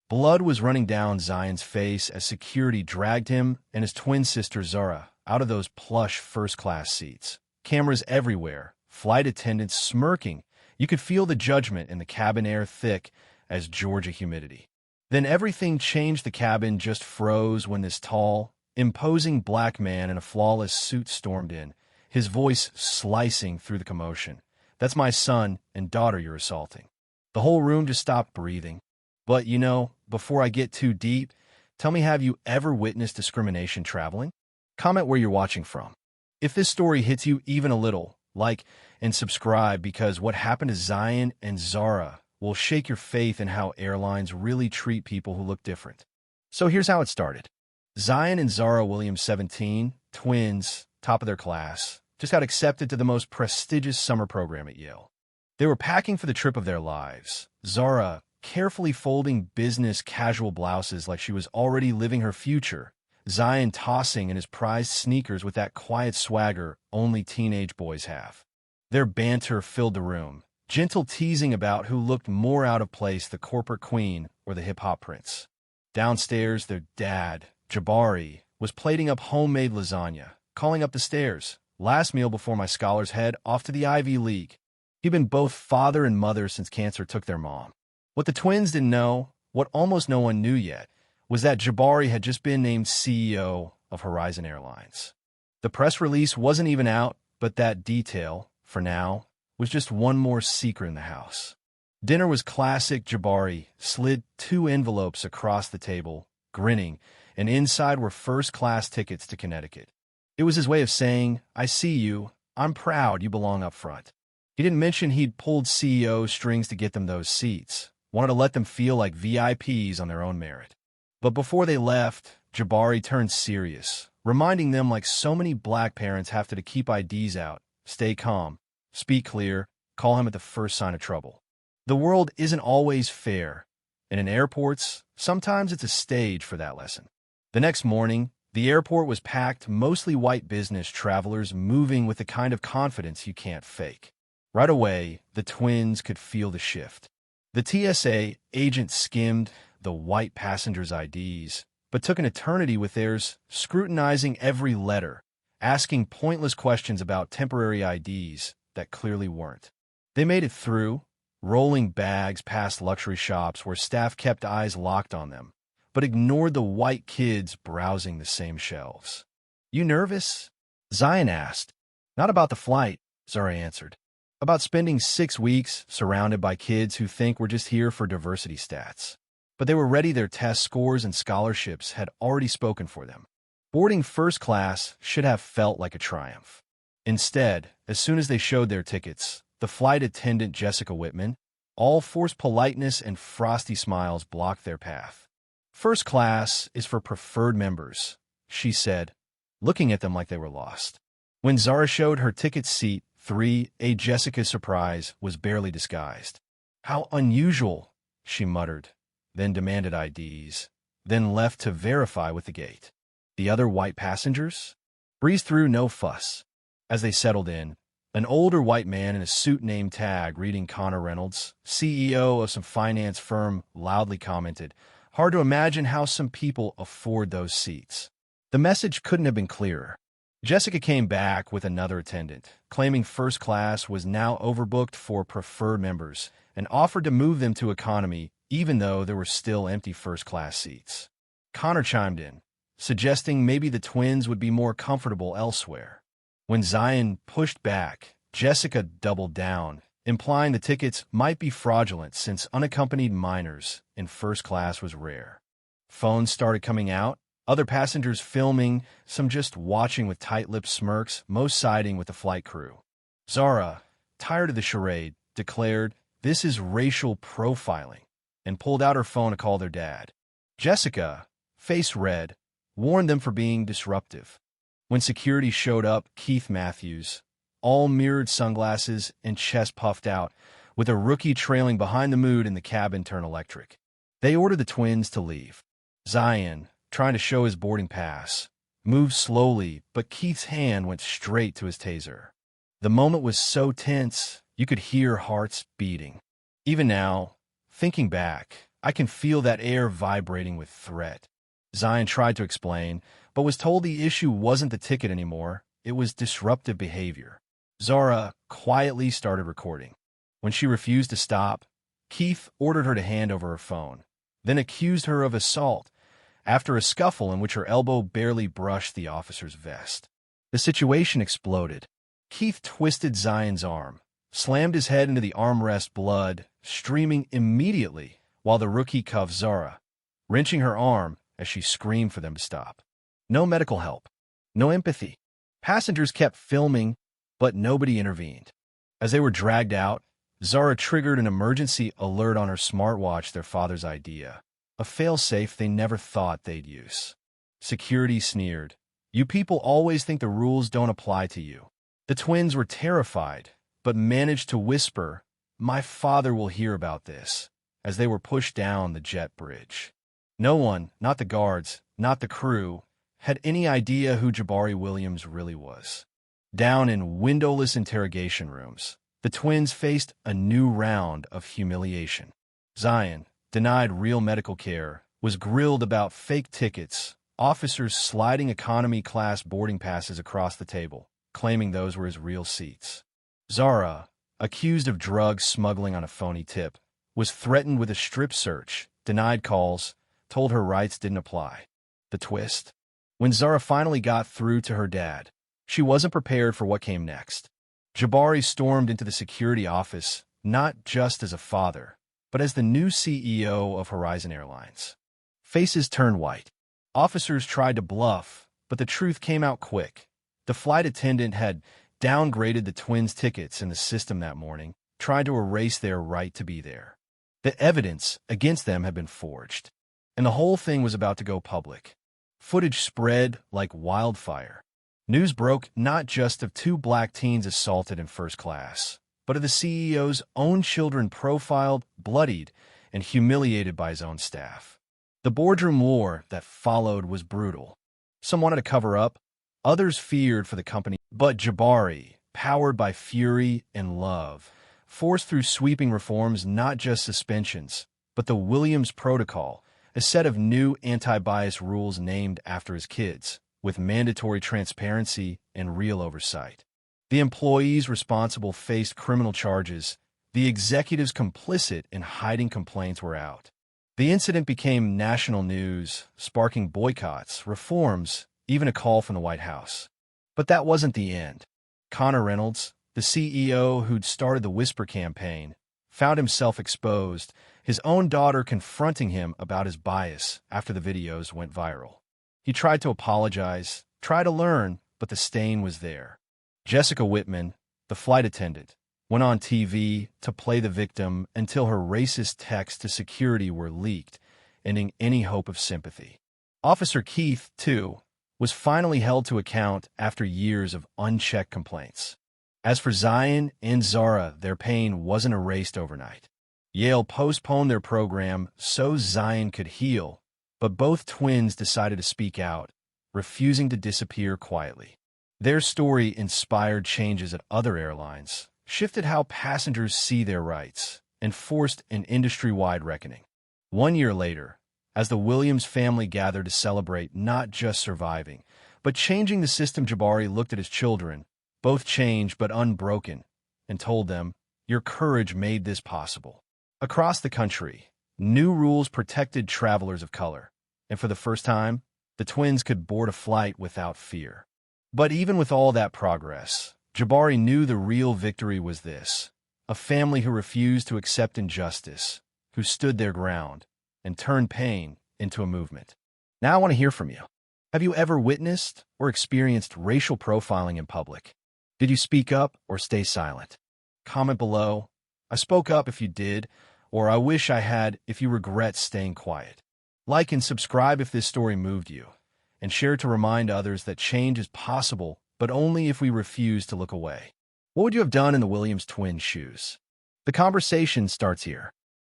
Blood was running down Zion's face as security dragged him and his twin sister Zara out of those plush first-class seats. Cameras everywhere, flight attendants smirking. You could feel the judgment in the cabin air thick as Georgia humidity. Then everything changed. The cabin just froze when this tall, imposing black man in a flawless suit stormed in, his voice slicing through the commotion. "That's my son and daughter you're assaulting." The whole room just stopped breathing. But, before I get too deep, tell me, have you ever witnessed discrimination traveling? Comment where you're watching from. If this story hits you even a little, like and subscribe, because what happened to Zion and Zara will shake your faith in how airlines really treat people who look different. So here's how it started. Zion and Zara Williams, 17, twins, top of their class, just got accepted to the most prestigious summer program at Yale. They were packing for the trip of their lives. Zara carefully folding business casual blouses like she was already living her future. Zion tossing in his prized sneakers with that quiet swagger only teenage boys have. Their banter filled the room, gentle teasing about who looked more out of place, the corporate queen or the hip-hop prince. Downstairs, their dad, Jabari, was plating up homemade lasagna, calling up the stairs. "Last meal before my scholar's head off to the Ivy League." He'd been both father and mother since cancer took their mom. What the twins didn't know, what almost no one knew yet, was that Jabari had just been named CEO of Horizon Airlines. The press release wasn't even out, but that detail, for now, was just one more secret in the house. Dinner was classic. Jabari slid 2 envelopes across the table, grinning, and inside were first-class tickets to Connecticut. It was his way of saying, "I see you, I'm proud you belong up front." He didn't mention he'd pulled CEO strings to get them those seats, wanted to let them feel like VIPs on their own merit. But before they left, Jabari turned serious, reminding them, like so many black parents have to keep IDs out, stay calm, speak clear, call him at the first sign of trouble. The world isn't always fair, and in airports, sometimes it's a stage for that lesson. The next morning, the airport was packed, mostly white business travelers moving with the kind of confidence you can't fake. Right away, the twins could feel the shift. The TSA agent skimmed the white passengers' IDs, but took an eternity with theirs, scrutinizing every letter, asking pointless questions about temporary IDs that clearly weren't. They made it through, rolling bags past luxury shops where staff kept eyes locked on them, but ignored the white kids browsing the same shelves. "You nervous?" Zion asked. "Not about the flight," Zara answered. "About spending 6 weeks surrounded by kids who think we're just here for diversity stats." But they were ready. Their test scores and scholarships had already spoken for them. Boarding first class should have felt like a triumph. Instead, as soon as they showed their tickets, the flight attendant, Jessica Whitman, all forced politeness and frosty smiles blocked their path. "First class is for preferred members," she said, looking at them like they were lost. When Zara showed her ticket seat 3A, Jessica's surprise was barely disguised. "How unusual," she muttered, then demanded IDs, then left to verify with the gate. The other white passengers breezed through, no fuss. As they settled in, an older white man in a suit name tag reading Connor Reynolds, CEO of some finance firm, loudly commented, "Hard to imagine how some people afford those seats." The message couldn't have been clearer. Jessica came back with another attendant, claiming first class was now overbooked for preferred members, and offered to move them to economy even though there were still empty first-class seats. Connor chimed in, suggesting maybe the twins would be more comfortable elsewhere. When Zion pushed back, Jessica doubled down, implying the tickets might be fraudulent since unaccompanied minors in first class was rare. Phones started coming out, other passengers filming, some just watching with tight-lipped smirks, most siding with the flight crew. Zara, tired of the charade, declared, "This is racial profiling," and pulled out her phone to call their dad. Jessica, face red, warned them for being disruptive. When security showed up, Keith Matthews, all mirrored sunglasses and chest puffed out, with a rookie trailing behind the mood in the cabin, turned electric. They ordered the twins to leave. Zion, trying to show his boarding pass, moved slowly, but Keith's hand went straight to his taser. The moment was so tense, you could hear hearts beating. Even now, thinking back, I can feel that air vibrating with threat. Zion tried to explain, but was told the issue wasn't the ticket anymore. It was disruptive behavior. Zara quietly started recording. When she refused to stop, Keith ordered her to hand over her phone, then accused her of assault after a scuffle in which her elbow barely brushed the officer's vest. The situation exploded. Keith twisted Zion's arm, slammed his head into the armrest, blood streaming immediately, while the rookie cuffed Zara, wrenching her arm as she screamed for them to stop. No medical help. No empathy. Passengers kept filming, but nobody intervened. As they were dragged out, Zara triggered an emergency alert on her smartwatch, their father's idea. A failsafe they never thought they'd use. Security sneered. You people always think the rules don't apply to you. The twins were terrified, but managed to whisper, "My father will hear about this," as they were pushed down the jet bridge. No one, not the guards, not the crew, had any idea who Jabari Williams really was. Down in windowless interrogation rooms, the twins faced a new round of humiliation. Zion, denied real medical care, was grilled about fake tickets, officers sliding economy-class boarding passes across the table, claiming those were his real seats. Zara, accused of drug smuggling on a phony tip, was threatened with a strip search, denied calls, told her rights didn't apply. The twist? When Zara finally got through to her dad, she wasn't prepared for what came next. Jabari stormed into the security office, not just as a father, but as the new CEO of Horizon Airlines. Faces turned white. Officers tried to bluff, but the truth came out quick. The flight attendant had downgraded the twins' tickets in the system that morning, tried to erase their right to be there. The evidence against them had been forged, and the whole thing was about to go public. Footage spread like wildfire. News broke not just of two black teens assaulted in first class, but of the CEO's own children profiled, bloodied, and humiliated by his own staff. The boardroom war that followed was brutal. Some wanted to cover up, others feared for the company, but Jabari, powered by fury and love, forced through sweeping reforms, not just suspensions, but the Williams Protocol, a set of new anti-bias rules named after his kids, with mandatory transparency and real oversight. The employees responsible faced criminal charges. The executives complicit in hiding complaints were out. The incident became national news, sparking boycotts, reforms, even a call from the White House. But that wasn't the end. Connor Reynolds, the CEO who'd started the Whisper campaign, found himself exposed, his own daughter confronting him about his bias after the videos went viral. He tried to apologize, tried to learn, but the stain was there. Jessica Whitman, the flight attendant, went on TV to play the victim until her racist texts to security were leaked, ending any hope of sympathy. Officer Keith, too, was finally held to account after years of unchecked complaints. As for Zion and Zara, their pain wasn't erased overnight. Yale postponed their program so Zion could heal, but both twins decided to speak out, refusing to disappear quietly. Their story inspired changes at other airlines, shifted how passengers see their rights, and forced an industry-wide reckoning. 1 year later, as the Williams family gathered to celebrate not just surviving, but changing the system, Jabari looked at his children, both changed but unbroken, and told them, "Your courage made this possible." Across the country, new rules protected travelers of color, and for the first time, the twins could board a flight without fear. But even with all that progress, Jabari knew the real victory was this: a family who refused to accept injustice, who stood their ground, and turned pain into a movement. Now I want to hear from you. Have you ever witnessed or experienced racial profiling in public? Did you speak up or stay silent? Comment below. I spoke up if you did, or I wish I had if you regret staying quiet. Like and subscribe if this story moved you, and share to remind others that change is possible, but only if we refuse to look away. What would you have done in the Williams twins' shoes? The conversation starts here.